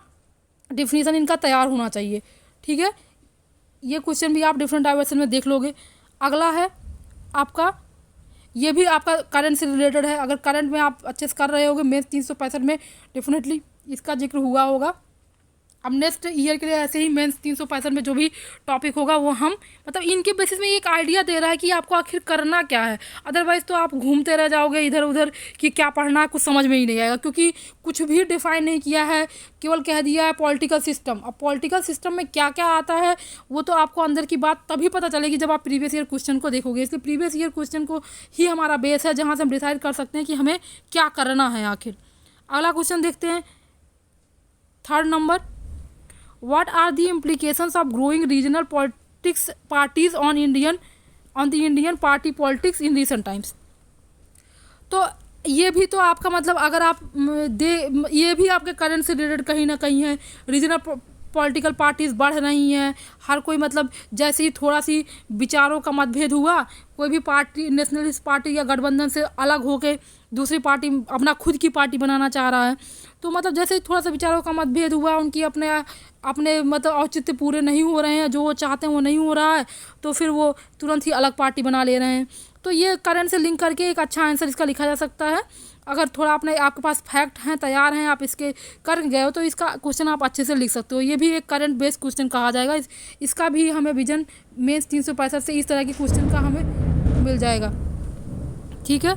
डिफिनीसन इनका तैयार होना चाहिए। ठीक है, ये क्वेश्चन भी आप डिफरेंट डाइवर्सन में देख लोगे। अगला है आपका, ये भी आपका करंट से रिलेटेड है। अगर करंट में आप अच्छे से कर रहे होगे मेंस 365 में डेफिनेटली इसका जिक्र हुआ होगा। अब नेक्स्ट ईयर के लिए ऐसे ही मेंस 365 में जो भी टॉपिक होगा वो हम मतलब इनके बेसिस में एक आइडिया दे रहा है कि आपको आखिर करना क्या है। अदरवाइज़ तो आप घूमते रह जाओगे इधर उधर कि क्या पढ़ना है, कुछ समझ में ही नहीं आएगा, क्योंकि कुछ भी डिफाइन नहीं किया है, केवल कह दिया है पॉलिटिकल सिस्टम। अब पॉलिटिकल सिस्टम में क्या क्या आता है वो तो आपको अंदर की बात तभी पता चलेगी जब आप प्रीवियस ईयर क्वेश्चन को देखोगे। इसलिए प्रीवियस ईयर क्वेश्चन को ही हमारा बेस है जहाँ से हम डिसाइड कर सकते हैं कि हमें क्या करना है आखिर। अगला क्वेश्चन देखते हैं, 3rd number, What are the implications of growing regional politics parties on the Indian party politics in recent times? तो ये भी तो आपका मतलब अगर आप ये भी आपके करंट से रिलेटेड कहीं ना कहीं है। रीजनल पॉलिटिकल पार्टीज़ बढ़ रही हैं, हर कोई मतलब जैसे ही थोड़ा सी विचारों का मतभेद हुआ, कोई भी पार्टी नेशनलिस्ट पार्टी या गठबंधन से अलग होके दूसरी पार्टी अपना खुद की पार्टी बनाना चाह रहा है। तो मतलब जैसे ही थोड़ा सा विचारों का मतभेद हुआ, उनकी अपने अपने मतलब औचित्य पूरे नहीं हो रहे हैं, जो वो चाहते हैं वो नहीं हो रहा है, तो फिर वो तुरंत ही अलग पार्टी बना ले रहे हैं। तो ये करंट से लिंक करके एक अच्छा आंसर इसका लिखा जा सकता है। अगर थोड़ा आपके पास फैक्ट हैं, तैयार हैं, आप इसके कर गए हो, तो इसका क्वेश्चन आप अच्छे से लिख सकते हो। ये भी एक करंट बेस्ड क्वेश्चन कहा जाएगा। इसका भी हमें विजन मेंस 365 से इस तरह के क्वेश्चन का हमें मिल जाएगा। ठीक है,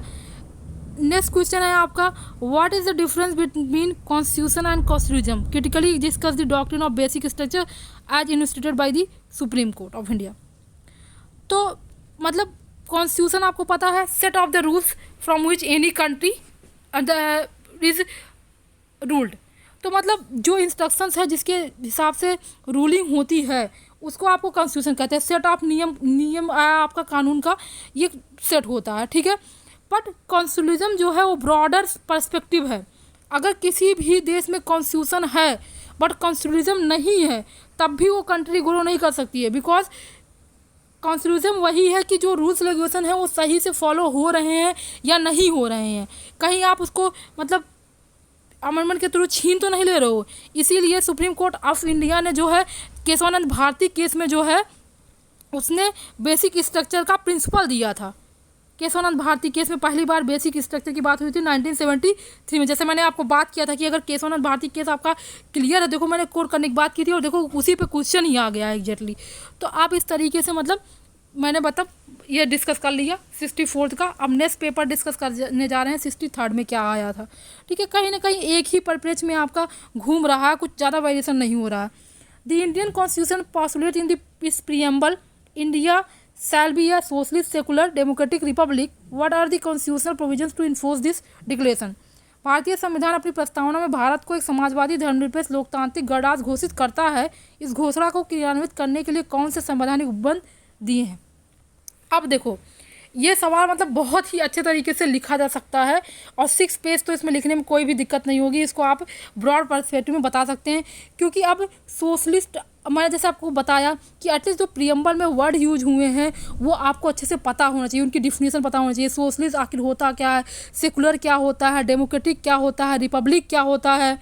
नेक्स्ट क्वेश्चन है आपका, what is the difference between constitution and constitutionalism, critically discuss the doctrine of basic structure as investigated by the supreme court of India. तो मतलब कॉन्स्टिट्यूशन आपको पता है, set of the rules from which any country is ruled. तो मतलब जो instructions है जिसके हिसाब से रूलिंग होती है उसको आपको कॉन्स्टिट्यूशन कहते हैं। सेट ऑफ नियम आपका कानून का ये सेट होता है। ठीक है, बट कॉन्स्टिट्यूशनिज्म जो है वो ब्रॉडर पर्सपेक्टिव है। अगर किसी भी देश में कॉन्स्टिट्यूशन है बट कॉन्स्टिट्यूशनिज्म नहीं है, तब भी वो कंट्री ग्रो नहीं कर सकती है। बिकॉज कॉन्स्टिट्यूशन वही है कि जो रूल्स रेगुलेशन है वो सही से फॉलो हो रहे हैं या नहीं हो रहे हैं। कहीं आप उसको मतलब अमेंडमेंट के थ्रू छीन तो नहीं ले रहे हो। इसीलिए सुप्रीम कोर्ट ऑफ इंडिया ने जो है केशवानंद भारती केस में जो है उसने बेसिक स्ट्रक्चर का प्रिंसिपल दिया था। केशवानंद भारती केस में पहली बार बेसिक स्ट्रक्चर की बात हुई थी 1973 में। जैसे मैंने आपको बात किया था कि अगर केशवानंद भारती केस आपका क्लियर है, देखो मैंने कोट करने की बात की थी और देखो उसी पे क्वेश्चन ही आ गया है एग्जैक्टली। तो आप इस तरीके से मतलब मैंने ये डिस्कस कर लिया 64th का। अब नेक्स्ट पेपर डिस्कस करने जा रहे हैं 63rd में क्या आया था। ठीक है, कहीं ना कहीं एक ही परिप्रेक्ष्य में आपका घूम रहा है, कुछ ज़्यादा वेरिएशन नहीं हो रहा है। The Indian constitution postulate in this preamble India shall be a socialist secular democratic republic. What are the constitutional provisions to enforce this declaration? भारतीय संविधान अपनी प्रस्तावना में भारत को एक समाजवादी धर्मनिरपेक्ष लोकतांत्रिक गणराज्य घोषित करता है। इस घोषणा को क्रियान्वित करने के लिए कौन से संवैधानिक उपबंध दिए हैं? अब देखो ये सवाल मतलब बहुत ही अच्छे तरीके से लिखा जा सकता है और 6 पेज तो इसमें लिखने में कोई भी दिक्कत नहीं होगी। इसको आप ब्रॉड पर्सपेक्टिव में बता सकते हैं, क्योंकि अब सोशलिस्ट मैंने जैसे आपको बताया कि एटलीस्ट जो प्रीएम्बल में वर्ड यूज हुए हैं वो आपको अच्छे से पता होना चाहिए, उनकी डिफिनेशन पता होना चाहिए। सोशलिस्ट आखिर होता क्या है, सेकुलर क्या होता है, डेमोक्रेटिक क्या होता है, रिपब्लिक क्या होता है।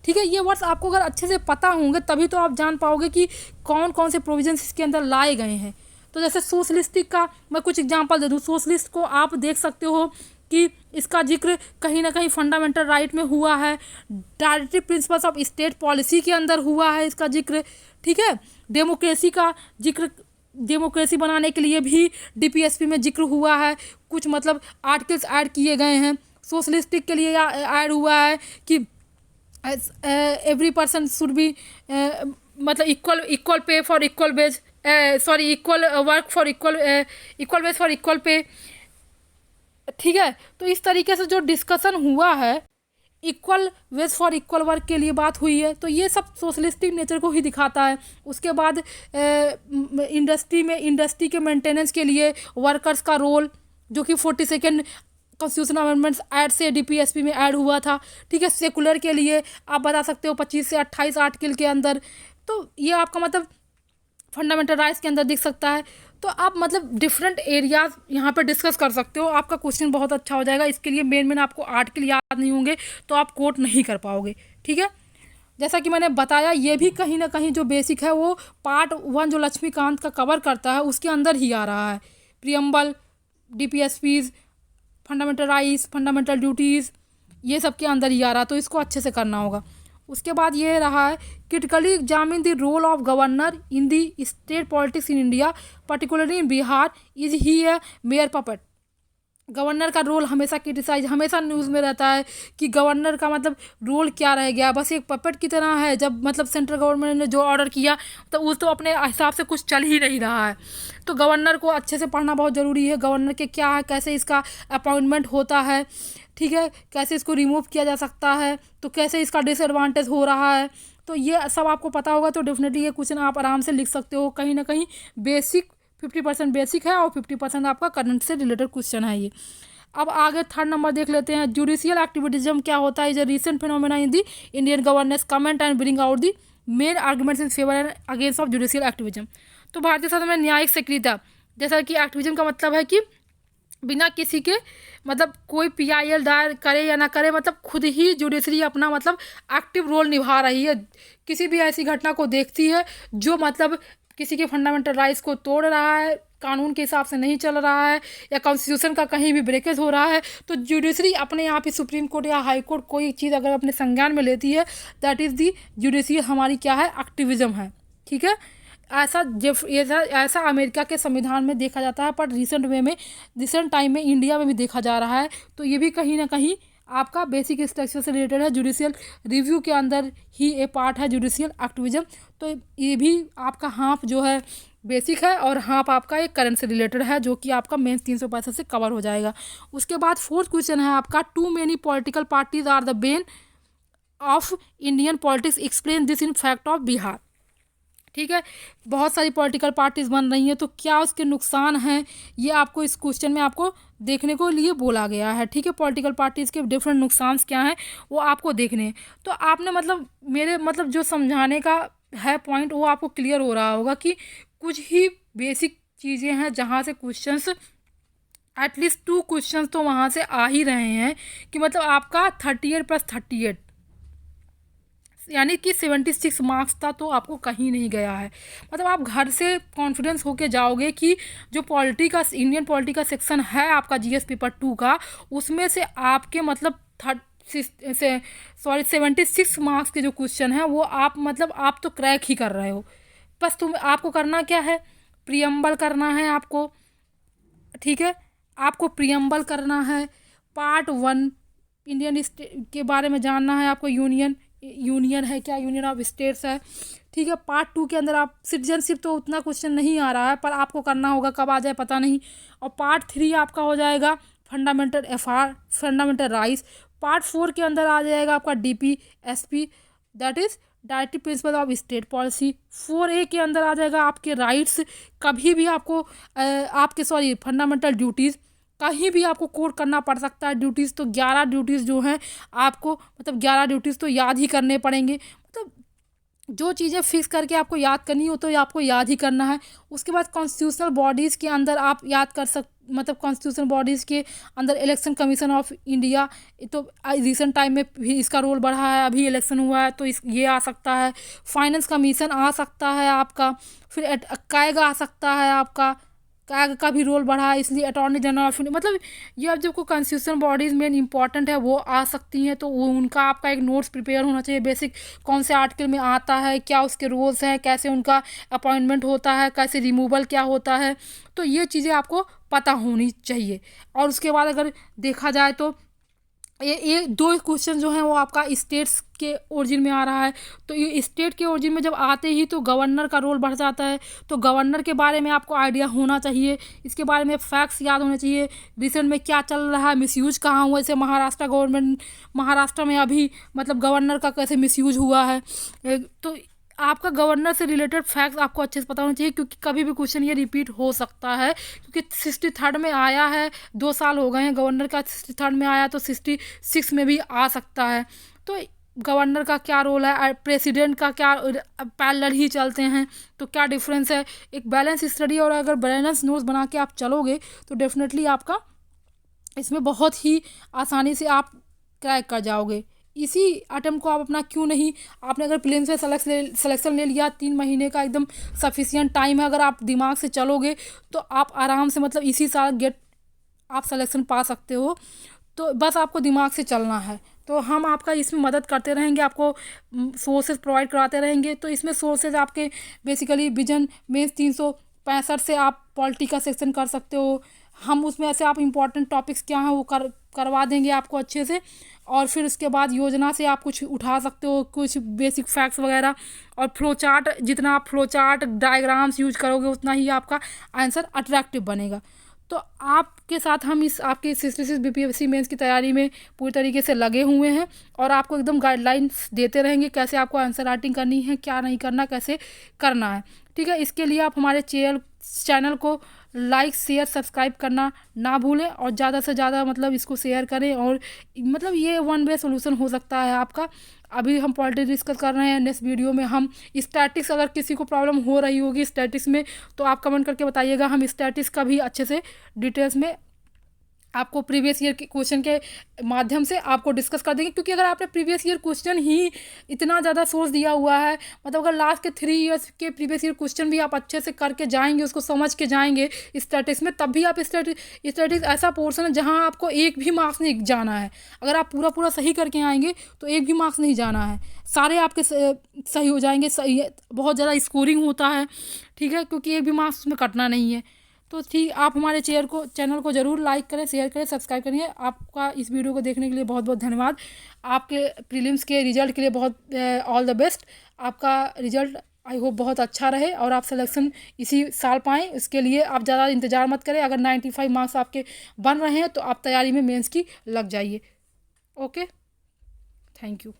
ठीक है, ये वर्ड्स आपको अगर अच्छे से पता होंगे तभी तो आप जान पाओगे कि कौन कौन से प्रोविजंस इसके अंदर लाए गए हैं। तो जैसे सोशलिस्टिक का मैं कुछ एग्जांपल दे दूँ। सोशलिस्ट को आप देख सकते हो कि इसका जिक्र कहीं ना कहीं फंडामेंटल राइट में हुआ है, directive principles of state policy के अंदर हुआ है इसका जिक्र। ठीक है, डेमोक्रेसी का जिक्र, डेमोक्रेसी बनाने के लिए भी डीपीएसपी में जिक्र हुआ है। कुछ मतलब आर्टिकल्स ऐड किए गए हैं। सोशलिस्टिक के लिए ऐड हुआ है कि एवरी पर्सन शुड बी मतलब equal pay for equal wage, equal work for equal wage for equal pay. ठीक है, तो इस तरीके से जो डिस्कशन हुआ है equal wage for equal work के लिए बात हुई है, तो ये सब सोशलिस्टिक नेचर को ही दिखाता है। उसके बाद इंडस्ट्री के मेंटेनेंस के लिए वर्कर्स का रोल, जो कि 42nd कॉन्स्टिट्यूशन अमेंडमेंट्स ऐड से डीपीएसपी में ऐड हुआ था। ठीक है, सेकुलर के लिए आप बता सकते हो 25 से 28 आर्टिकल के अंदर। तो ये आपका मतलब फंडामेंटल राइट्स के अंदर दिख सकता है। तो आप मतलब डिफरेंट एरियाज यहाँ पे डिस्कस कर सकते हो। आपका क्वेश्चन बहुत अच्छा हो जाएगा। इसके लिए मेन आपको आर्टिकल याद नहीं होंगे तो आप कोट नहीं कर पाओगे। ठीक है, जैसा कि मैंने बताया ये भी कहीं ना कहीं जो बेसिक है वो पार्ट 1 जो लक्ष्मीकांत का कवर करता है उसके अंदर ही आ रहा है। Preamble, DPSPs, fundamental rights, fundamental duties, ये सब के अंदर ही आ रहा है, तो इसको अच्छे से करना होगा। उसके बाद ये रहा है critically examine the role of governor in the state politics in India, particularly in Bihar, is he a mere puppet. Governor का रोल हमेशा क्रिटिसाइज, हमेशा न्यूज़ में रहता है कि गवर्नर का मतलब रोल क्या रह गया, बस एक पपेट की तरह है। जब मतलब सेंट्रल गवर्नमेंट ने जो ऑर्डर किया तो उस तो अपने हिसाब से कुछ चल ही नहीं रहा है। तो गवर्नर को अच्छे से पढ़ना बहुत ज़रूरी है। गवर्नर के क्या है, कैसे इसका अपॉइंटमेंट होता है, ठीक है, कैसे इसको रिमूव किया जा सकता है, तो कैसे इसका डिसएडवांटेज हो रहा है, तो ये सब आपको पता होगा। तो डेफिनेटली ये क्वेश्चन आप आराम से लिख सकते हो। कहीं ना कहीं बेसिक 50% बेसिक है और 50% आपका करंट से रिलेटेड क्वेश्चन है ये। अब आगे 3rd नंबर देख लेते हैं। जुडिशियल एक्टिविटीज़म क्या होता है? Is a recent phenomena in the Indian governance, comment and bring out the main arguments in favour and against of judicial activism. तो भारतीय संसद में न्यायिक सक्रियता, जैसा कि एक्टिविज्म का मतलब है कि बिना किसी के मतलब कोई PIL दायर करे या ना करे, मतलब खुद ही जुडिशरी अपना मतलब एक्टिव रोल निभा रही है, किसी भी ऐसी घटना को देखती है जो मतलब किसी के फंडामेंटल राइट्स को तोड़ रहा है, कानून के हिसाब से नहीं चल रहा है, या कॉन्स्टिट्यूशन का कहीं भी ब्रेकेज हो रहा है, तो जुडिशरी अपने आप ही सुप्रीम कोर्ट या हाई कोर्ट कोई चीज़ अगर अपने संज्ञान में लेती है, दैट इज़ दी जुडिशरी हमारी क्या है, एक्टिविज्म है। ठीक है, ऐसा अमेरिका के संविधान में देखा जाता है, पर रिसेंट टाइम में इंडिया में भी देखा जा रहा है। तो ये भी कहीं ना कहीं आपका बेसिक स्ट्रक्चर से रिलेटेड है, जुडिशियल रिव्यू के अंदर ही ए पार्ट है जुडिशियल एक्टिविज्म। तो ये भी आपका हाफ जो है बेसिक है, और हाफ आपका एक करंट से रिलेटेड है, जो कि आपका मेंस 365 से कवर हो जाएगा। उसके बाद फोर्थ क्वेश्चन है आपका, too many political parties are the bane of Indian politics, explain this in fact of Bihar. ठीक है, बहुत सारी पॉलिटिकल पार्टीज बन रही हैं, तो क्या उसके नुकसान हैं, ये आपको इस क्वेश्चन में आपको देखने को लिए बोला गया है। ठीक है, पॉलिटिकल पार्टीज़ के डिफरेंट नुकसान क्या हैं वो आपको देखने हैं। तो आपने मतलब मेरे मतलब जो समझाने का है पॉइंट, वो आपको क्लियर हो रहा होगा कि कुछ ही बेसिक चीज़ें हैं जहाँ से क्वेश्चंस एटलीस्ट 2 क्वेश्चंस तो वहाँ से आ ही रहे हैं, कि मतलब आपका 38 + 38 यानी कि 76 मार्क्स था, तो आपको कहीं नहीं गया है। मतलब आप घर से कॉन्फिडेंस होके जाओगे कि जो इंडियन पॉलिटी का सेक्शन है आपका GS पेपर 2 का, उसमें से आपके मतलब 76 मार्क्स के जो क्वेश्चन हैं वो आप मतलब आप तो क्रैक ही कर रहे हो। बस आपको करना क्या है, प्रियम्बल करना है आपको। ठीक है, आपको प्रियम्बल करना है, पार्ट 1 इंडियन के बारे में जानना है आपको, यूनियन है क्या, यूनियन ऑफ स्टेट्स है। ठीक है, पार्ट 2 के अंदर आप सिटीजनशिप, तो उतना क्वेश्चन नहीं आ रहा है, पर आपको करना होगा, कब आ जाए पता नहीं। और पार्ट 3 आपका हो जाएगा फंडामेंटल राइट्स। पार्ट 4 के अंदर आ जाएगा आपका DPSP, that is directive principle of state policy. 4A के अंदर आ जाएगा आपके राइट्स, कभी भी आपको फंडामेंटल ड्यूटीज़, कहीं भी आपको कोड करना पड़ सकता है ड्यूटीज़। तो 11 ड्यूटीज़ जो हैं आपको, मतलब 11 ड्यूटीज़ तो याद ही करने पड़ेंगे। मतलब जो चीज़ें फिक्स करके आपको याद करनी हो तो आपको याद ही करना है। उसके बाद कॉन्स्टिट्यूशनल बॉडीज़ के अंदर आप याद कर मतलब कॉन्स्टिट्यूशनल बॉडीज़ के अंदर इलेक्शन कमीशन ऑफ इंडिया, तो रिसेंट टाइम में भी इसका रोल बढ़ा है, अभी इलेक्शन हुआ है तो ये आ सकता है। फाइनेंस कमीशन आ सकता है आपका, फिर कैग आ सकता है आपका, कैग का भी रोल बढ़ा है, इसलिए अटॉर्नी जनरल ऑफ इंडिया, मतलब ये अब जो कॉन्स्टिट्यूशन बॉडीज़ मेन इंपॉर्टेंट है वो आ सकती हैं। तो वो उनका आपका एक नोट्स प्रिपेयर होना चाहिए, बेसिक कौन से आर्टिकल में आता है, क्या उसके रोल्स हैं, कैसे उनका अपॉइंटमेंट होता है, कैसे रिमूवल क्या होता है, तो ये चीज़ें आपको पता होनी चाहिए। और उसके बाद अगर देखा जाए तो ये 2 क्वेश्चन जो हैं वो आपका स्टेट्स के ओरिजिन में आ रहा है। तो ये स्टेट के ओरिजिन में जब आते ही तो गवर्नर का रोल बढ़ जाता है, तो गवर्नर के बारे में आपको आइडिया होना चाहिए, इसके बारे में फैक्ट्स याद होने चाहिए, रिसेंट में क्या चल रहा है, मिसयूज कहाँ हुआ, जैसे महाराष्ट्र में अभी मतलब गवर्नर का कैसे मिसयूज हुआ है। तो आपका गवर्नर से रिलेटेड फैक्ट्स आपको अच्छे से पता होना चाहिए, क्योंकि कभी भी क्वेश्चन ये रिपीट हो सकता है, क्योंकि 63rd में आया है, 2 साल हो गए हैं गवर्नर का, 63rd में आया तो 66 में भी आ सकता है। तो गवर्नर का क्या रोल है, प्रेसिडेंट का क्या, पैरेलल ही चलते हैं तो क्या डिफरेंस है। एक बैलेंस स्टडी और अगर बैलेंस नोट्स बना के आप चलोगे तो डेफिनेटली आपका इसमें बहुत ही आसानी से आप क्रैक कर जाओगे। इसी अटेम्प्ट को आप अपना क्यों नहीं, आपने अगर प्रीलिम्स में सिलेक्शन ले लिया, 3 महीने का एकदम सफिशिएंट टाइम है, अगर आप दिमाग से चलोगे तो आप आराम से मतलब इसी साल आप सिलेक्शन पा सकते हो। तो बस आपको दिमाग से चलना है। तो हम आपका इसमें मदद करते रहेंगे, आपको सोर्सेज प्रोवाइड कराते रहेंगे। तो इसमें सोर्सेज आपके बेसिकली विजन मेंस 365 से आप पॉलिटी का सेक्शन कर सकते हो, हम उसमें ऐसे आप इम्पॉर्टेंट टॉपिक्स क्या हैं वो करवा देंगे आपको अच्छे से। और फिर उसके बाद योजना से आप कुछ उठा सकते हो, कुछ बेसिक फैक्ट्स वगैरह, और फ्लो चार्ट, जितना आप फ्लो चार्ट डायग्राम्स यूज करोगे उतना ही आपका आंसर अट्रैक्टिव बनेगा। तो आपके साथ हम इस आपके 66 BPSC मेंस की तैयारी में पूरी तरीके से लगे हुए हैं, और आपको एकदम गाइडलाइंस देते रहेंगे कैसे आपको आंसर राइटिंग करनी है, क्या नहीं करना, कैसे करना है। ठीक है, इसके लिए आप हमारे चैनल को लाइक शेयर सब्सक्राइब करना ना भूलें, और ज़्यादा से ज़्यादा मतलब इसको शेयर करें, और मतलब ये 1 वे सोल्यूशन हो सकता है आपका। अभी हम पॉलिटिक्स डिस्कस कर रहे हैं। नेक्स्ट वीडियो में हम स्टैटिक्स, अगर किसी को प्रॉब्लम हो रही होगी स्टैटिक्स में तो आप कमेंट करके बताइएगा, हम स्टैटिक्स का भी अच्छे से डिटेल्स में आपको प्रीवियस ईयर के क्वेश्चन के माध्यम से आपको डिस्कस कर देंगे। क्योंकि अगर आपने प्रीवियस ईयर क्वेश्चन ही इतना ज़्यादा सोर्स दिया हुआ है, मतलब अगर लास्ट के 3 ईयर्स के प्रीवियस ईयर क्वेश्चन भी आप अच्छे से करके जाएंगे, उसको समझ के जाएंगे स्टैटिक्स में, तब भी आप स्टैटिक्स ऐसा पोर्शन है जहाँ आपको एक भी मार्क्स नहीं जाना है। अगर आप पूरा पूरा सही करके आएंगे तो एक भी मार्क्स नहीं जाना है, सारे आपके सही हो जाएंगे। सही बहुत ज़्यादा स्कोरिंग होता है, ठीक है, क्योंकि एक भी मार्क्स उसमें कटना नहीं है। तो ठीक, आप हमारे चैनल को ज़रूर लाइक करें, शेयर करें, सब्सक्राइब करिए। आपका इस वीडियो को देखने के लिए बहुत बहुत धन्यवाद। आपके प्रीलिम्स के रिजल्ट के लिए बहुत ऑल द बेस्ट। आपका रिजल्ट आई होप बहुत अच्छा रहे और आप सिलेक्शन इसी साल पाएँ। इसके लिए आप ज़्यादा इंतज़ार मत करें। अगर 95 मार्क्स आपके बन रहे हैं तो आप तैयारी में मेंस की लग जाइए। Okay, thank you.